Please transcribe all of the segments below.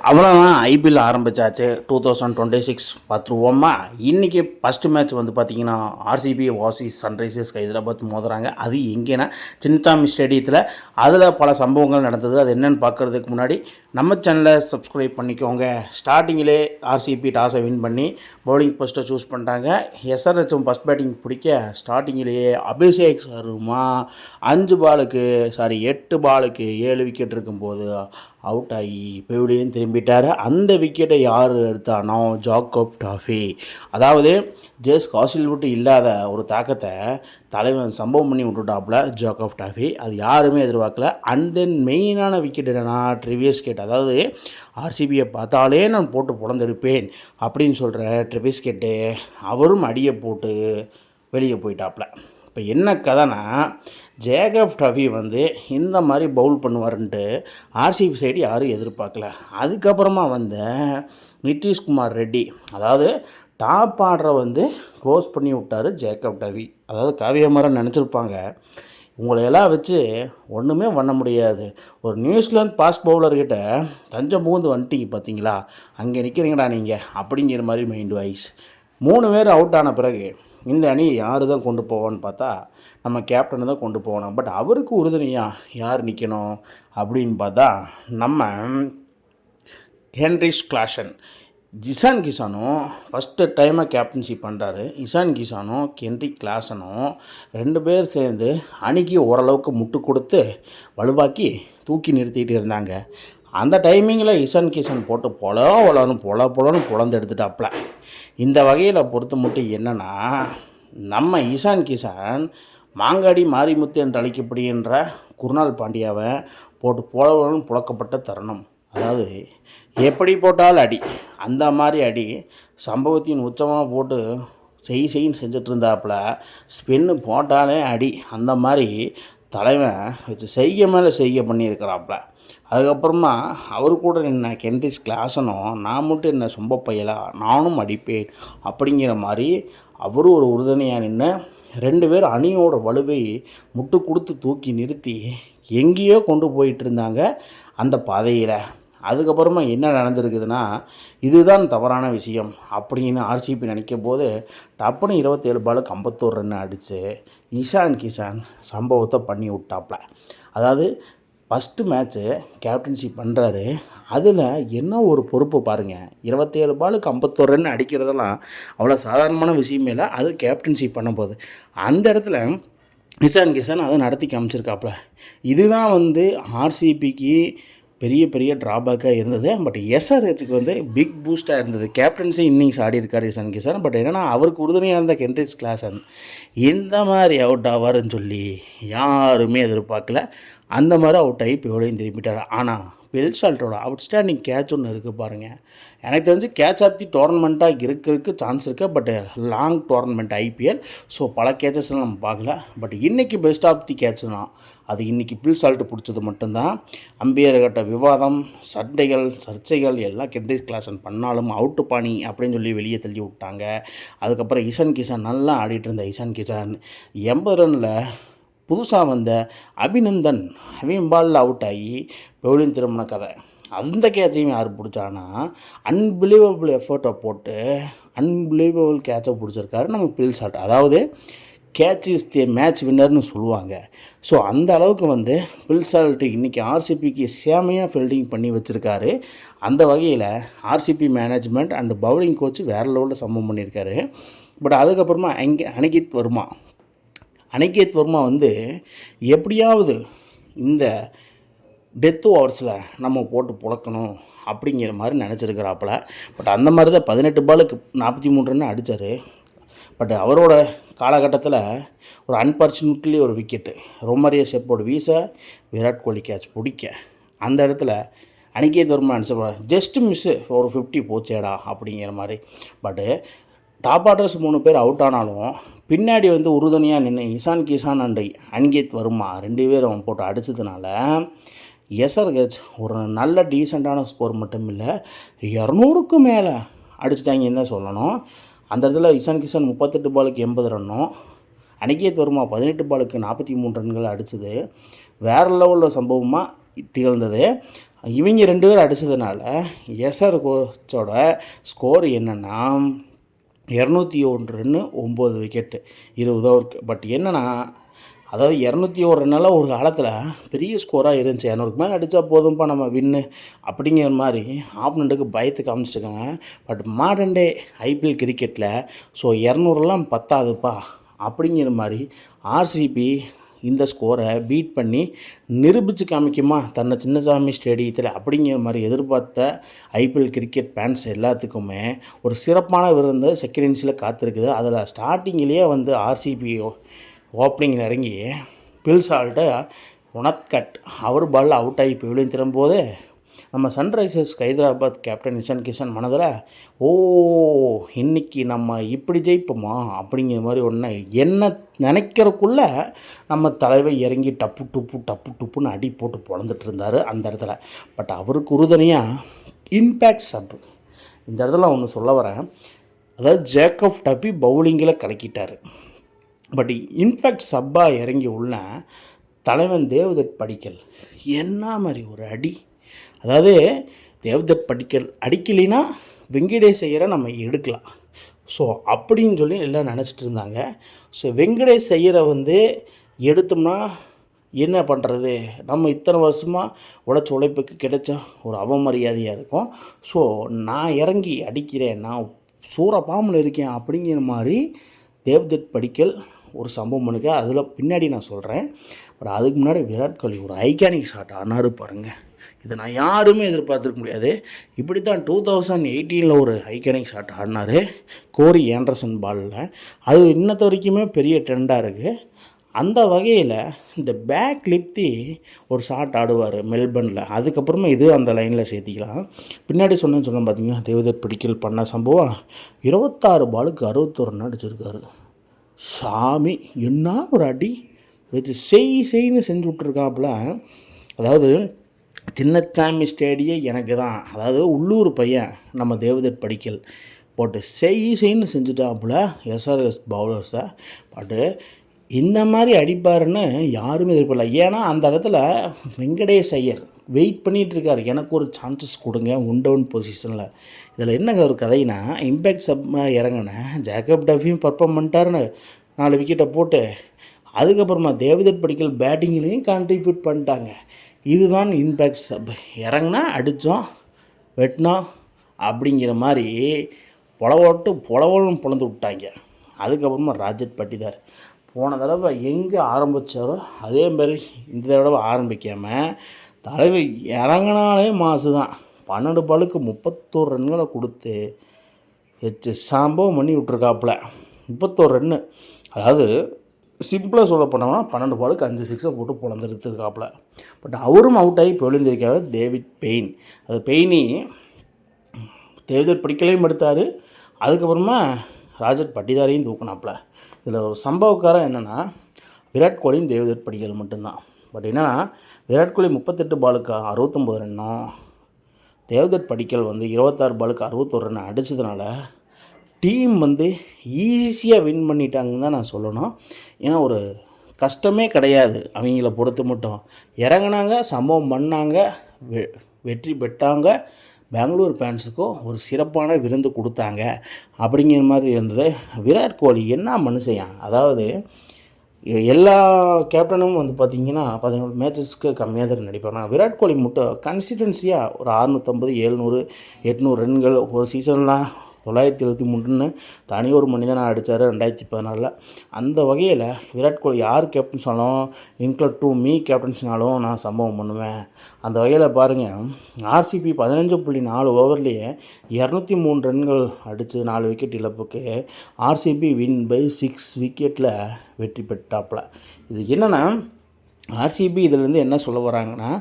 அவ்வளோதான். ஐபிஎல் ஆரம்பித்தாச்சு. 2026 பார்த்துருவோமா. இன்றைக்கி first match வந்து பார்த்திங்கன்னா ஆர்சிபி வாசிஸ் சன்ரைசர்ஸ் ஹைதராபாத் மோதுறாங்க. அது எங்கேன்னா சின்னசாமி ஸ்டேடியத்தில். அதில் பல சம்பவங்கள் நடந்தது. அது என்னென்னு பார்க்குறதுக்கு முன்னாடி நம்ம சேனலை சப்ஸ்கிரைப் பண்ணிக்கோங்க. ஸ்டார்டிங்கிலே ஆர்சிபி டாஸை வின் பண்ணி பவுலிங் ஃபஸ்ட்டை சூஸ் பண்ணிட்டாங்க. எஸ்ஆர்ஹெச்சும் ஃபஸ்ட் பேட்டிங் பிடிக்க ஸ்டார்டிங்கிலேயே அபிஷேக் சர்மா 8 பாலுக்கு 7 விக்கெட் இருக்கும்போது அவுட் ஆகி பெவிலியன் திரும்பிட்டார். அந்த விக்கெட்டை யார் எடுத்தானோ ஜாக்கப் டாஃபி. அதாவது ஜேஸ் காசில்வுட் இல்லாத ஒரு தாக்கத்தை தலைவன் சம்பவம் பண்ணி விட்டுட்டாப்புல ஜாக்கப் டாஃபி. அது யாருமே எதிர்பார்க்கல. அண்ட் தென் மெயினான விக்கெட் என்னன்னா ட்ரெவிஸ் ஹெட். அதாவது ஆர்சிபியை பார்த்தாலே நான் போட்டு புலந்தெடுப்பேன் அப்படின்னு சொல்கிற ட்ரெவிஸ் ஹெட்டு அவரும் அடியை போட்டு வெளியே போயிட்டாப்புல. இப்போ என்ன கதைனா ஜேக்கப் டாஃபி வந்து இந்த மாதிரி பவுல் பண்ணுவார்ன்ட்டு ஆர்சிபி சைடு யாரும் எதிர்பார்க்கல. அதுக்கப்புறமா வந்த நிதிஷ்குமார் ரெட்டி, அதாவது டாப் ஆர்டரை வந்து க்ளோஸ் பண்ணி விட்டார் ஜேக்கப் டாஃபி. அதாவது காவியமரம் நினச்சிருப்பாங்க, உங்களையெல்லாம் வச்சு ஒன்றுமே பண்ண முடியாது, ஒரு நியூசிலாந்து ஃபாஸ்ட் பவுலர்கிட்ட தஞ்சம் புகுந்து வந்துட்டீங்க பார்த்தீங்களா, அங்கே நிற்கிறீங்கடா நீங்கள் அப்படிங்கிற மாதிரி மைண்ட் வாய்ஸ். 3 பேர் அவுட் ஆன பிறகு இந்த அணி யார் தான் கொண்டு போவான்னு பார்த்தா நம்ம கேப்டனை தான் கொண்டு போகணும். பட் அவருக்கு உறுதுணையாக யார் நிற்கணும் அப்படின்னு பார்த்தா நம்ம ஹென்ரிச் கிளாசன். இசான் கிசானும் ஃபஸ்ட்டு டைமாக கேப்டன்ஷிப் பண்ணுறாரு. இசான் கிசானும் ஹென்ரிச் கிளாசனும் 2 பேர் சேர்ந்து அணிக்கு ஓரளவுக்கு முட்டு கொடுத்து வலுவாக்கி தூக்கி நிறுத்திட்டு இருந்தாங்க. அந்த டைமிங்கில் இசான் கிசான் போட்டு பொலன்னு பொழந்து எடுத்துட்டாப்புல. இந்த வகையில் பொறுத்த மட்டும் என்னென்னா, நம்ம இசான் கிசான் மாங்காடி மாரிமுத்து என்று அழைக்கப்படுகின்ற குருணால் பாண்டியாவை போட்டு பொலன்னு புழக்கப்பட்ட தருணம். அதாவது எப்படி போட்டாலும் அடி, அந்த மாதிரி அடி சம்பவத்தின் உச்சமாக போட்டு செய்ன்னு செஞ்சிட்டு இருந்தாப்புல. ஸ்பின்னு போட்டாலே அடி, அந்த மாதிரி தலைவன் வச்சு செய்கை மேலே செய்கை பண்ணியிருக்கிறாப்புல. அதுக்கப்புறமா அவர் கூட என்ன ஹென்ரிச் கிளாசனும் நான் மட்டும் என்ன சொம்ப பையலா நானும் அடிப்பேன் அப்படிங்கிற மாதிரி அவரும் ஒரு உறுதுணையாக நின்று 2 பேர் அணியோட வலுவை முட்டு கொடுத்து தூக்கி நிறுத்தி எங்கேயோ கொண்டு போயிட்டு இருந்தாங்க அந்த பாதையில். அதுக்கப்புறமா என்ன நடந்திருக்குதுன்னா, இதுதான் தவறான விஷயம் அப்படின்னு ஆர்சிபி நினைக்கும் போது டப்புன்னு 27 பாலுக்கு 51 ரன் அடித்து இசான் கிசான் சம்பவத்தை பண்ணி விட்டாப்புல. அதாவது ஃபஸ்ட்டு மேட்ச்சு கேப்டன்ஷிப் பண்ணுறாரு. அதில் என்ன ஒரு பொறுப்பு பாருங்கள். 27 பாலுக்கு 51 ரன் அடிக்கிறதெல்லாம் அவ்வளோ சாதாரணமான விஷயமே இல்லை. அது கேப்டன்ஷிப் பண்ணும்போது அந்த இடத்துல இசான் கிசான் அதை நடத்தி காமிச்சிருக்காப்புல. இதுதான் வந்து ஆர்சிபிக்கு பெரிய ட்ராபேக்காக இருந்தது. பட் எஸ்ஆர்ஹெச்சுக்கு வந்து பிக் பூஸ்ட்டாக இருந்தது. கேப்டன்சி இன்னிங்ஸ் ஆடி இருக்கார் இசான் கிசான். பட் என்னென்னா அவருக்கு உறுதுணையாக இருந்த ஹென்ரிச் கிளாசன் இந்த மாதிரி அவுட் ஆவார்னு சொல்லி யாருமே எதிர்பார்க்கல. அந்த மாதிரி அவுட் ஆகி பெவிலியன் திரும்பிட்டார். ஆனால் பில் சால்ட்டோட அவுட்ஸ்டாண்டிங் கேட்ச் ஒன்று இருக்குது பாருங்கள். எனக்கு தெரிஞ்சு கேட்ச் ஆஃப் தி டோர்னமெண்ட்டாக இருக்கிறதுக்கு சான்ஸ் இருக்குது. But long tournament IPL, so பல கேச்சஸ்லாம் நம்ம பார்க்கல. பட் இன்றைக்கி பெஸ்ட் ஆஃப் தி கேட்ச் தான். அது இன்றைக்கி பில் சால்ட்டு பிடிச்சது மட்டும்தான். அம்பையர் கிட்ட விவாதம், சர்ச்சைகள் எல்லாம் ஹென்ரிச் கிளாசன் பண்ணாலும் அவுட்டு பாணி அப்படின்னு சொல்லி வெளியே தள்ளி விட்டாங்க. அதுக்கப்புறம் இசான் கிசான் நல்லா ஆடிட்டு இருந்த இசான் கிசான் 80 ரனில் புதுசாக வந்த அபிநந்தன் பாலில் அவுட் ஆகி பெவிலியன் திரும்பின கதை. அந்த கேட்சையும் யார் பிடிச்சானா அன்பிலீவபிள் எஃபர்ட்டை போட்டு அன்பிலீவபிள் கேட்சை பிடிச்சிருக்காரு நம்ம பில் சால்ட். அதாவது கேட்ச் இஸ் தி மேட்ச் வின்னர்னு சொல்லுவாங்க. ஸோ அந்த அளவுக்கு வந்து பில் சால்ட்டு இன்றைக்கி ஆர்சிபிக்கு சேமையாக ஃபீல்டிங் பண்ணி வச்சுருக்காரு. அந்த வகையில் RCB management and bowling coach வேறு லெவலில் சம்பவம் பண்ணியிருக்காரு. பட் அதுக்கப்புறமா அனிகேத் வர்மா வந்து எப்படியாவது இந்த டெத் ஓவர்ஸில் நம்ம போட்டு புழக்கணும் அப்படிங்கிற மாதிரி நினச்சிருக்கிறாப்புல. பட் அந்த மாதிரி தான் 18 பாலுக்கு 43 ரன் அடித்தார். பட் அவரோட காலகட்டத்தில் ஒரு அன்ஃபார்ச்சுனேட்லி ஒரு விக்கெட்டு ரொமரியா செப்போடு வீச விராட் கோலி கேட்ச் பிடிக்க அந்த இடத்துல அனிகேத் வர்மா நினச்ச ஜஸ்ட்டு மிஸ்ஸு ஒரு 50 போச்சேடா அப்படிங்கிற மாதிரி. பட்டு டாப் ஆர்டர்ஸ் 3 பேர் அவுட் ஆனாலும் பின்னாடி வந்து உறுதுணையாக நின்று இசான் கிசான் அண்ட் அனிகேத் வர்மா 2 பேர் அவன் போட்டு அடித்ததுனால எஸ்ஆர்ஹெச் ஒரு நல்ல டீசெண்டான ஸ்கோர் மட்டும் இல்லை, 200க்கும் மேலே அடிச்சிட்டாங்கன்னு தான் சொல்லணும். அந்த இடத்துல இசான் கிசான் 38 பாலுக்கு 80 ரன்னும் அனிகேத் வர்மா 18 பாலுக்கு 43 ரன்கள் அடித்தது வேறு லெவலில் சம்பவமாக திகழ்ந்தது. இவங்க 2 பேர் அடித்ததுனால எஸ்ஆர் கோச்சோட ஸ்கோர் என்னென்னா 201 ரன்னு 9 விக்கெட்டு 20 ஓவருக்கு. பட் என்னென்னா அதாவது 201 ரன்னால் ஒரு காலத்தில் பெரிய ஸ்கோராக இருந்துச்சு. 200க்கு மேலே அடித்தா போதும்ப்பா நம்ம வின்னு அப்படிங்கிற மாதிரி ஆப்பனண்ட்டுக்கு பயத்து காமிச்சிருக்காங்க. பட் மாடர்ன் டே ஐபிஎல் கிரிக்கெட்டில் ஸோ 200லாம் பத்தாதுப்பா அப்படிங்கிற மாதிரி ஆர்சிபி இந்த ஸ்கோரை பீட் பண்ணி நிரூபித்து காமிக்குமா தன்னை சின்னசாமி ஸ்டேடியத்தில் அப்படிங்கிற மாதிரி எதிர்பார்த்த ஐபிஎல் கிரிக்கெட் ஃபேன்ஸ் எல்லாத்துக்குமே ஒரு சிறப்பான விருந்து செகண்ட் இன்னிங்ஸில் காத்திருக்குது. அதில் ஸ்டார்டிங்கிலேயே வந்து ஆர்சிபி ஓப்பனிங்கில் இறங்கி பில்சால்ட்ட உனத்கட் அவர் பாலில் அவுட் ஆகி பெவிலியன் திரும்போது நம்ம சன்ரைசர்ஸ் ஹைதராபாத் கேப்டன் இஷான் கிஷன் மனதில் இன்றைக்கி நம்ம இப்படி ஜெயிப்போமா அப்படிங்கிற மாதிரி ஒன்று என்ன நினைக்கிறக்குள்ளே நம்ம தலைவர் இறங்கி டப்பு டுப்புன்னு அடி போட்டு பொழந்துட்டு இருந்தார் அந்த இடத்துல. பட் அவருக்கு உறுதுணையாக இம்பேக்ட் சப் இந்த இடத்துல ஒன்று சொல்ல வரேன். அதாவது ஜேக்கப் டப்பி பவுலிங்கில் கலக்கிட்டார். பட் இன்ஃபேக்ட் சப்பாக இறங்கி உள்ள தலைவன் தேவ்தத் படிக்கல் என்ன மாதிரி ஒரு அடி. அதாவது தேவ்தத் படிக்கல் அடிக்கலைன்னா வெங்கடேஷ் ஐயரை நம்ம எடுக்கலாம் ஸோ அப்படின்னு சொல்லி எல்லாம் நினச்சிட்டு இருந்தாங்க. ஸோ வெங்கடேஷ் ஐயரை வந்து எடுத்தோம்னா என்ன பண்ணுறது, நம்ம இத்தனை வருஷமாக உழைப்புக்கு கிடைச்ச ஒரு அவமரியாதையாக இருக்கும். ஸோ நான் இறங்கி அடிக்கிறேன், நான் சூரப்பாம்பில் இருக்கேன் அப்படிங்கிற மாதிரி தேவ்தத் படிக்கல் ஒரு சம்பவம் இருக்குது. அதில் பின்னாடி நான் சொல்கிறேன். பட் அதுக்கு முன்னாடி விராட் கோலி ஒரு ஐகானிக் ஷாட் ஆனார் பாருங்கள். இதை நான் யாருமே எதிர்பார்த்துருக்க முடியாது. இப்படி தான் 2018 ஒரு ஐகானிக் ஷாட் ஆடினார் கோரி ஆண்டர்சன் பாலில். அது இன்னத்த வரைக்குமே பெரிய ட்ரெண்டாக இருக்குது. அந்த வகையில் இந்த பேக் லிப்தி ஒரு ஷாட் ஆடுவார் மெல்பர்னில். அதுக்கப்புறமா இது அந்த லைனில் சேர்த்திக்கலாம். பின்னாடி சொன்னேன்னு பார்த்தீங்கன்னா தேவதத் படிக்கல் பண்ண சம்பவம் 26 பாலுக்கு 61 ரன் அடிச்சிருக்காரு. சாமி என்ன ஒரு அடி வச்சு செய்ன்னு செஞ்சு விட்ருக்காப்புல. அதாவது சின்னசாமி ஸ்டேடியம் எனக்கு தான், அதாவது உள்ளூர் பையன் நம்ம தேவதத் படிக்கல் போட்டு செய்ன்னு செஞ்சுட்டாப்புல எஸ்ஆர்எஸ் பவுலர்ஸை. பட்டு இந்த மாதிரி அடிப்பாருன்னு யாருமே எதிர்பார்க்கல. ஏன்னா அந்த இடத்துல வெங்கடேஷ் ஐயர் வெயிட் பண்ணிகிட்ருக்காரு, எனக்கு ஒரு சான்சஸ் கொடுங்க ஒன் டவுன் பொசிஷனில். இதில் என்ன ஒரு கதைனா இம்பேக்ட் சப் இறங்கினேன் ஜேக்கப் டஃபியும் பர்ஃபார்ம் பண்ணிட்டாருன்னு 4 விக்கெட்டை போட்டு அதுக்கப்புறமா தேவதத் படிக்கல் பேட்டிங்லேயும் கான்ட்ரிபியூட் பண்ணிட்டாங்க. இதுதான் இம்பேக்ட் சப். இறங்கினா அடித்தோம் வெட்டினோம் அப்படிங்கிற மாதிரி பொலவலும் பொழந்து விட்டாங்க. அதுக்கப்புறமா ராஜத் பட்டிதார் போன தடவை எங்கே ஆரம்பித்தாரோ அதே மாதிரி இந்த தடவை ஆரம்பிக்காமல் தலைவர் இறங்கினாலே மாசு தான். 12 பாலுக்கு 31 ரன்களை கொடுத்து சம்பவம் பண்ணி விட்ருக்காப்புல. 31 ரன்னு, அதாவது சிம்பிளாக சொல்ல போனோம்னா 12 பாலுக்கு 5 சிக்ஸை போட்டு பொழந்துருக்காப்புல. பட் அவரும் அவுட் ஆகி பொழிந்திருக்காரு டேவிட் பெயின். அது பெயினி தேவதத் படிக்கலையும் எடுத்தார், அதுக்கப்புறமா ராஜத் பட்டிதாரையும் தூக்கினாப்புல. இதில் ஒரு சம்பவக்காரம் என்னென்னா விராட் கோலியும் தேவதத் படிக்கல் மட்டும்தான். பட் என்னென்னா விராட் கோலி 38 பாலுக்கு 69 ரன்னும் தேவதத் படிக்கல் 26 பாலுக்கு 61 ரன் அடித்ததுனால டீம் ஈஸியாக வின் பண்ணிட்டாங்கன்னு தான் நான் சொல்லணும். ஏன்னா ஒரு கஷ்டமே கிடையாது அவங்கள பொறுத்து மட்டும். இறங்கினாங்க, சம்பவம் பண்ணாங்க, வெற்றி பெற்றாங்க. பெங்களூர் ஃபேன்ஸுக்கும் ஒரு சிறப்பான விருந்து கொடுத்தாங்க அப்படிங்கிற மாதிரி இருந்தது. விராட் கோலி என்ன மனுஷன், அதாவது எல்லா கேப்டனும் பார்த்திங்கன்னா 17 மேட்சஸ்க்கு கம்மியாக தான் நடிப்பாங்க. விராட் கோலி மட்டும் கன்சிஸ்டன்சியாக ஒரு 650 700 800 ரன்கள் ஒரு சீசன்லாம் 973 தனி ஒரு மனிதனாக அடித்தார் 2014. அந்த வகையில் விராட் கோலி யார் கேப்டன்ஸாலும் இன்க்ளூட் டு மீ கேப்டன்ஸ்னாலும் நான் சம்பவம் பண்ணுவேன். அந்த வகையில் பாருங்கள், ஆர்சிபி 15.4 ஓவர்லேயே 203 ரன்கள் அடித்து 4 விக்கெட் இழப்புக்கு ஆர்சிபி வின் பை 6 விக்கெட்டில் வெற்றி பெற்றாப்புல. இது என்னென்னா ஆர்சிபி இதிலேருந்து என்ன சொல்ல வராங்கன்னா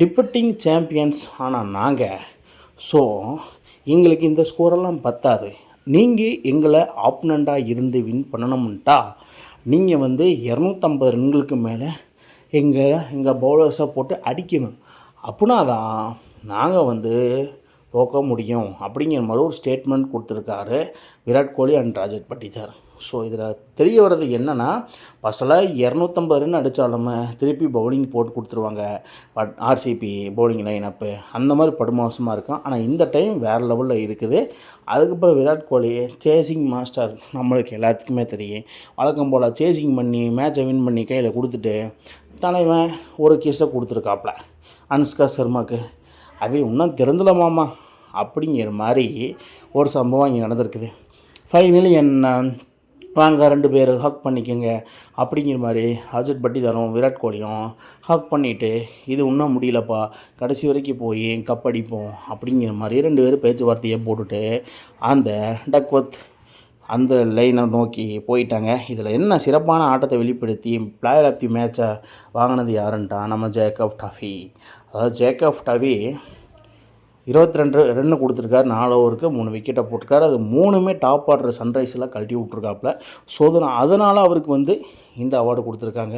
டிஃபெண்டிங் சாம்பியன்ஸ் ஆனால் நாங்கள், ஸோ எங்களுக்கு இந்த ஸ்கோரெல்லாம் பத்தாது, நீங்கள் எங்களை ஆப்னண்ட்டாக இருந்து வின் பண்ணணும்ட்டா நீங்கள் 250 ரன்களுக்கு மேலே எங்கள் பவுலர்ஸை போட்டு அடிக்கணும். அப்படின்னா தான் நாங்கள் தோக்க முடியும் அப்படிங்கிற மாதிரி ஒரு ஸ்டேட்மெண்ட் கொடுத்துருக்காரு விராட் கோலி அண்ட் ராஜத் பட்டிதார். ஸோ இதில் தெரிய வர்றது என்னென்னா, ஃபஸ்ட்டெல்லாம் 250 ரன் அடித்தாலும் திருப்பி பவுலிங் போட்டு கொடுத்துருவாங்க. பட் ஆர்சிபி பவுலிங் லைன் அப்பு அந்த மாதிரி படுமோசமாக இருக்கும். ஆனால் இந்த டைம் வேறு லெவலில் இருக்குது. அதுக்கப்புறம் விராட் கோலி சேசிங் மாஸ்டர் நம்மளுக்கு எல்லாத்துக்குமே தெரியும். வழக்கம் போல் சேசிங் பண்ணி மேட்சை வின் பண்ணி கையில் கொடுத்துட்டு தலைவன் ஒரு கிஸ்ஸை கொடுத்துருக்காப்புல அனுஷ்கா சர்மாவுக்கு. அவை இன்னும் திறந்துலமாமா அப்படிங்கிற மாதிரி ஒரு சம்பவம் இங்கே நடந்திருக்குது. ஃபைனலி என்ன வாங்க 2 பேர் ஹக் பண்ணிக்கோங்க அப்படிங்கிற மாதிரி அஜித் பட்டிதாரும் விராட் கோலியும் ஹக் பண்ணிவிட்டு இது இன்னும் முடியலப்பா, கடைசி வரைக்கும் போய் கப் அடிப்போம் அப்படிங்கிற மாதிரி 2 பேர் பேச்சுவார்த்தையை போட்டுட்டு அந்த டக்வர்த் அந்த லைனை நோக்கி போயிட்டாங்க. இதில் என்ன சிறப்பான ஆட்டத்தை வெளிப்படுத்தி பிளேயர் ஆஃப் தி மேட்சை வாங்கினது யாருன்ட்டா நம்ம ஜேக்கப் டஃபி. அதாவது ஜேக்கப் டஃபி 22 ரன்னு கொடுத்துருக்காரு, 4 ஓவருக்கு 3 விக்கெட்டை போட்டிருக்காரு. அது 3மே டாப் ஆர்டர் சன்ரைஸில் கழட்டி விட்ருக்காப்புல. ஸோ அதனால் அவருக்கு இந்த அவார்டு கொடுத்துருக்காங்க.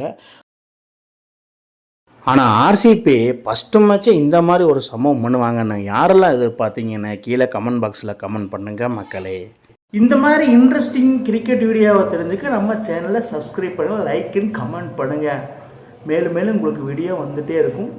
ஆனால் ஆர்சிபி ஃபஸ்ட்டு மேட்ச்சே இந்த மாதிரி ஒரு சம்பவம் பண்ணுவாங்கன்னு யாரெல்லாம் எதிர்பார்த்தீங்கன்னு கீழே கமெண்ட் பாக்ஸில் கமெண்ட் பண்ணுங்கள் மக்களே. இந்த மாதிரி இன்ட்ரெஸ்டிங் கிரிக்கெட் வீடியோவை தெரிஞ்சுக்க நம்ம சேனலை சப்ஸ்கிரைப் பண்ணுங்கள், லைக் அண்ட் கமெண்ட் பண்ணுங்கள். மேலும் மேலும் உங்களுக்கு வீடியோ வந்துகிட்டே இருக்கும்.